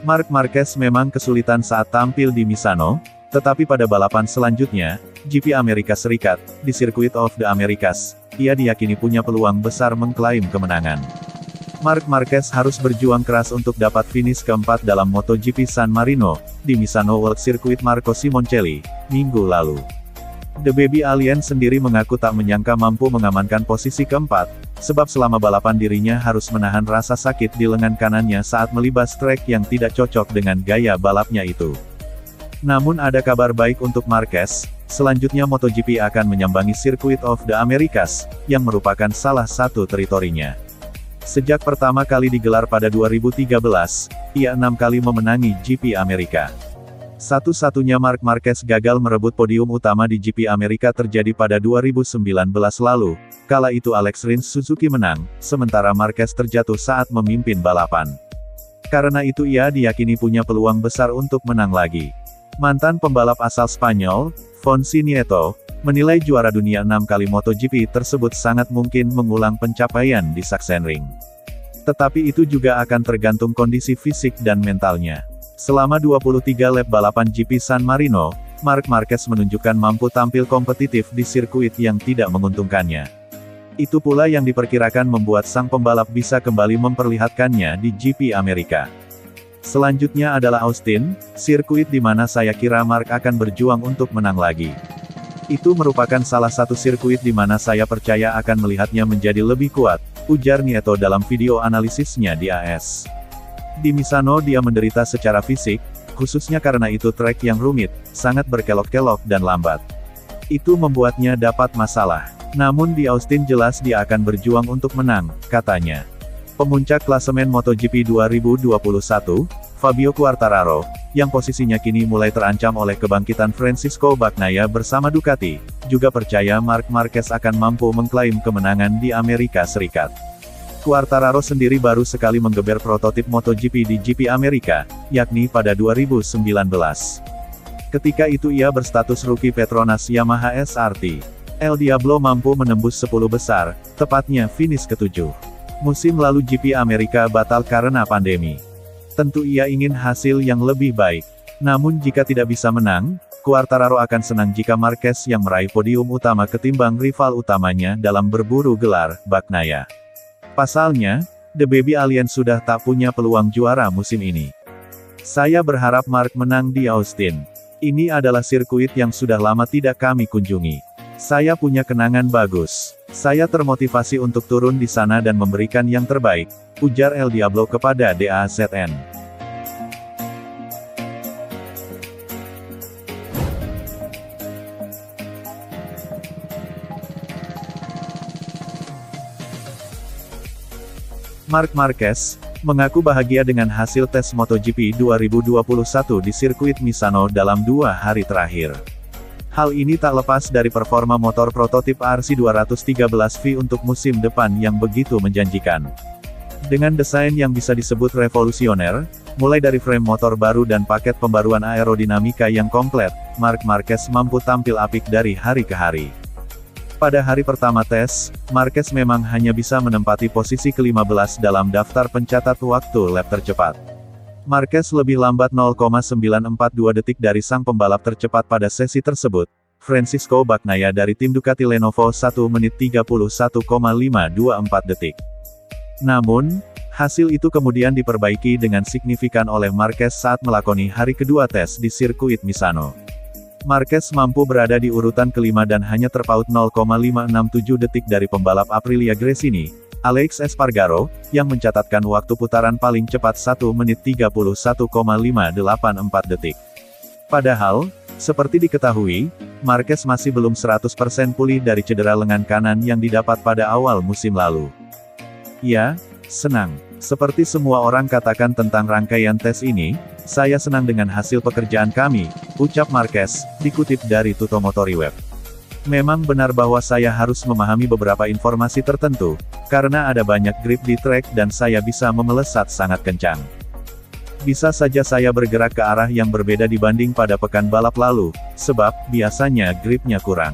Marc Marquez memang kesulitan saat tampil di Misano, tetapi pada balapan selanjutnya, GP Amerika Serikat, di Circuit of the Americas, ia diyakini punya peluang besar mengklaim kemenangan. Marc Marquez harus berjuang keras untuk dapat finish keempat dalam MotoGP San Marino, di Misano World Circuit Marco Simoncelli, minggu lalu. The Baby Alien sendiri mengaku tak menyangka mampu mengamankan posisi keempat, sebab selama balapan dirinya harus menahan rasa sakit di lengan kanannya saat melibas trek yang tidak cocok dengan gaya balapnya itu. Namun ada kabar baik untuk Marquez, selanjutnya MotoGP akan menyambangi Circuit of the Americas, yang merupakan salah satu teritorinya. Sejak pertama kali digelar pada 2013, ia 6 kali memenangi GP Amerika. Satu-satunya Marc Marquez gagal merebut podium utama di GP Amerika terjadi pada 2019 lalu, kala itu Alex Rins Suzuki menang, sementara Marquez terjatuh saat memimpin balapan. Karena itu ia diyakini punya peluang besar untuk menang lagi. Mantan pembalap asal Spanyol, Fonsi Nieto, menilai juara dunia 6 kali MotoGP tersebut sangat mungkin mengulang pencapaian di Sachsenring. Tetapi itu juga akan tergantung kondisi fisik dan mentalnya. Selama 23 lap balapan GP San Marino, Marc Marquez menunjukkan mampu tampil kompetitif di sirkuit yang tidak menguntungkannya. Itu pula yang diperkirakan membuat sang pembalap bisa kembali memperlihatkannya di GP Amerika. Selanjutnya adalah Austin, sirkuit di mana saya kira Marc akan berjuang untuk menang lagi. Itu merupakan salah satu sirkuit di mana saya percaya akan melihatnya menjadi lebih kuat, ujar Nieto dalam video analisisnya di AS. Di Misano dia menderita secara fisik, khususnya karena itu trek yang rumit, sangat berkelok-kelok dan lambat. Itu membuatnya dapat masalah. Namun di Austin jelas dia akan berjuang untuk menang, katanya. Pemuncak klasemen MotoGP 2021, Fabio Quartararo, yang posisinya kini mulai terancam oleh kebangkitan Francisco Bagnaia bersama Ducati, juga percaya Marc Marquez akan mampu mengklaim kemenangan di Amerika Serikat. Quartararo sendiri baru sekali menggeber prototip MotoGP di GP Amerika, yakni pada 2019. Ketika itu ia berstatus rookie Petronas Yamaha SRT. El Diablo mampu menembus 10 besar, tepatnya finish ke-7. Musim lalu GP Amerika batal karena pandemi. Tentu ia ingin hasil yang lebih baik. Namun jika tidak bisa menang, Quartararo akan senang jika Marquez yang meraih podium utama ketimbang rival utamanya dalam berburu gelar, Bagnaia. Pasalnya, The Baby Alien sudah tak punya peluang juara musim ini. Saya berharap Marc menang di Austin. Ini adalah sirkuit yang sudah lama tidak kami kunjungi. Saya punya kenangan bagus. Saya termotivasi untuk turun di sana dan memberikan yang terbaik, ujar El Diablo kepada DAZN. Marc Marquez mengaku bahagia dengan hasil tes MotoGP 2021 di sirkuit Misano dalam 2 hari terakhir. Hal ini tak lepas dari performa motor prototip RC213V untuk musim depan yang begitu menjanjikan. Dengan desain yang bisa disebut revolusioner, mulai dari frame motor baru dan paket pembaruan aerodinamika yang komplit, Marc Marquez mampu tampil apik dari hari ke hari. Pada hari pertama tes, Marquez memang hanya bisa menempati posisi ke-15 dalam daftar pencatat waktu lap tercepat. Marquez lebih lambat 0,942 detik dari sang pembalap tercepat pada sesi tersebut, Francisco Bagnaia dari tim Ducati Lenovo 1 menit 31,524 detik. Namun, hasil itu kemudian diperbaiki dengan signifikan oleh Marquez saat melakoni hari kedua tes di sirkuit Misano. Marquez mampu berada di urutan kelima dan hanya terpaut 0,567 detik dari pembalap Aprilia Gresini, Alex Espargaro, yang mencatatkan waktu putaran paling cepat 1 menit 31,584 detik. Padahal, seperti diketahui, Marquez masih belum 100% pulih dari cedera lengan kanan yang didapat pada awal musim lalu. Ya, senang. Seperti semua orang katakan tentang rangkaian tes ini, saya senang dengan hasil pekerjaan kami, ucap Marquez, dikutip dari Tuttomotori.web. Memang benar bahwa saya harus memahami beberapa informasi tertentu, karena ada banyak grip di trek dan saya bisa memelesat sangat kencang. Bisa saja saya bergerak ke arah yang berbeda dibanding pada pekan balap lalu, sebab, biasanya gripnya kurang.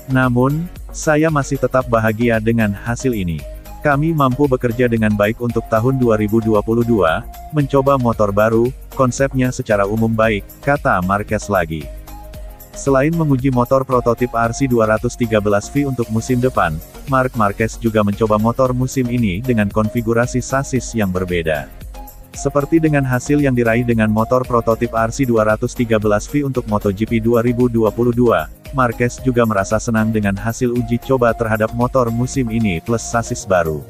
Namun, saya masih tetap bahagia dengan hasil ini. Kami mampu bekerja dengan baik untuk tahun 2022, mencoba motor baru, konsepnya secara umum baik, kata Marquez lagi. Selain menguji motor prototip RC213V untuk musim depan, Marc Marquez juga mencoba motor musim ini dengan konfigurasi sasis yang berbeda. Seperti dengan hasil yang diraih dengan motor prototip RC213V untuk MotoGP 2022, Marquez juga merasa senang dengan hasil uji coba terhadap motor musim ini plus sasis baru.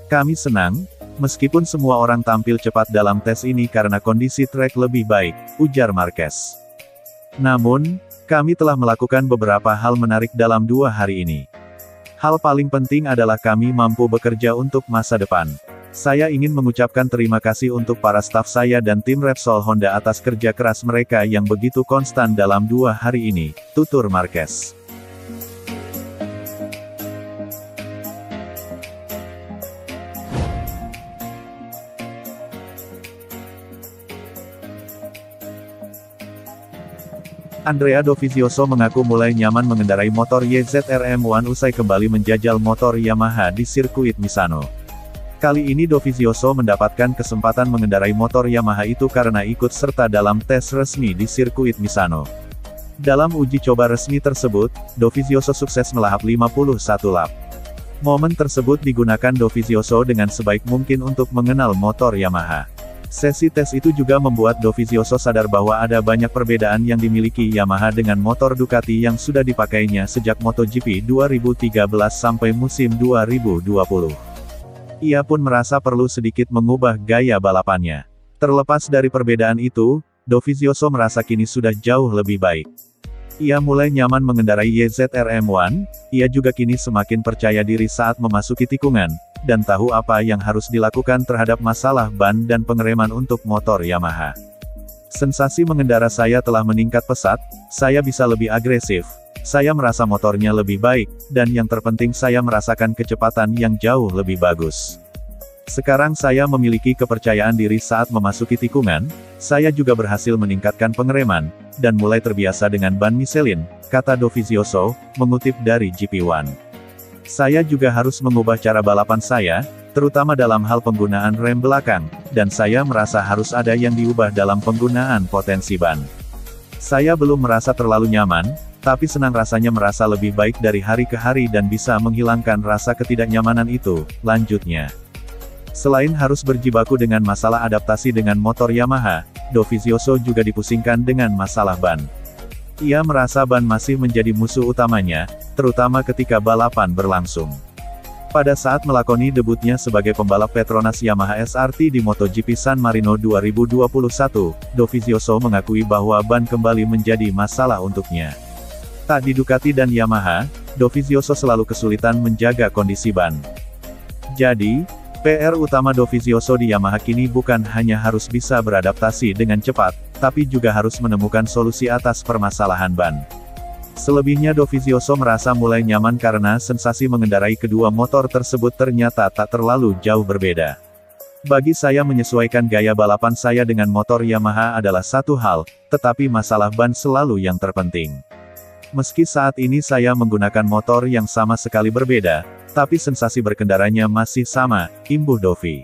Kami senang, meskipun semua orang tampil cepat dalam tes ini karena kondisi trek lebih baik, ujar Marquez. Namun, kami telah melakukan beberapa hal menarik dalam 2 hari ini. Hal paling penting adalah kami mampu bekerja untuk masa depan. Saya ingin mengucapkan terima kasih untuk para staf saya dan tim Repsol Honda atas kerja keras mereka yang begitu konstan dalam 2 hari ini, tutur Marquez. Andrea Dovizioso mengaku mulai nyaman mengendarai motor YZR-M1 usai kembali menjajal motor Yamaha di sirkuit Misano. Kali ini Dovizioso mendapatkan kesempatan mengendarai motor Yamaha itu karena ikut serta dalam tes resmi di sirkuit Misano. Dalam uji coba resmi tersebut, Dovizioso sukses melahap 51 lap. Momen tersebut digunakan Dovizioso dengan sebaik mungkin untuk mengenal motor Yamaha. Sesi tes itu juga membuat Dovizioso sadar bahwa ada banyak perbedaan yang dimiliki Yamaha dengan motor Ducati yang sudah dipakainya sejak MotoGP 2013 sampai musim 2020. Ia pun merasa perlu sedikit mengubah gaya balapannya. Terlepas dari perbedaan itu, Dovizioso merasa kini sudah jauh lebih baik. Ia mulai nyaman mengendarai YZR-M1, ia juga kini semakin percaya diri saat memasuki tikungan, dan tahu apa yang harus dilakukan terhadap masalah ban dan pengereman untuk motor Yamaha. Sensasi mengendara saya telah meningkat pesat, saya bisa lebih agresif, saya merasa motornya lebih baik, dan yang terpenting saya merasakan kecepatan yang jauh lebih bagus. Sekarang saya memiliki kepercayaan diri saat memasuki tikungan, saya juga berhasil meningkatkan pengereman, dan mulai terbiasa dengan ban Michelin, kata Dovizioso, mengutip dari GP1. Saya juga harus mengubah cara balapan saya, terutama dalam hal penggunaan rem belakang, dan saya merasa harus ada yang diubah dalam penggunaan potensi ban. Saya belum merasa terlalu nyaman, tapi senang rasanya merasa lebih baik dari hari ke hari dan bisa menghilangkan rasa ketidaknyamanan itu, lanjutnya. Selain harus berjibaku dengan masalah adaptasi dengan motor Yamaha, Dovizioso juga dipusingkan dengan masalah ban. Ia merasa ban masih menjadi musuh utamanya, terutama ketika balapan berlangsung. Pada saat melakoni debutnya sebagai pembalap Petronas Yamaha SRT di MotoGP San Marino 2021, Dovizioso mengakui bahwa ban kembali menjadi masalah untuknya. Tak di Ducati dan Yamaha, Dovizioso selalu kesulitan menjaga kondisi ban. Jadi, PR utama Dovizioso di Yamaha kini bukan hanya harus bisa beradaptasi dengan cepat, tapi juga harus menemukan solusi atas permasalahan ban. Selebihnya Dovizioso merasa mulai nyaman karena sensasi mengendarai kedua motor tersebut ternyata tak terlalu jauh berbeda. Bagi saya menyesuaikan gaya balapan saya dengan motor Yamaha adalah satu hal, tetapi masalah ban selalu yang terpenting. Meski saat ini saya menggunakan motor yang sama sekali berbeda, tapi sensasi berkendaranya masih sama, imbuh Dovi.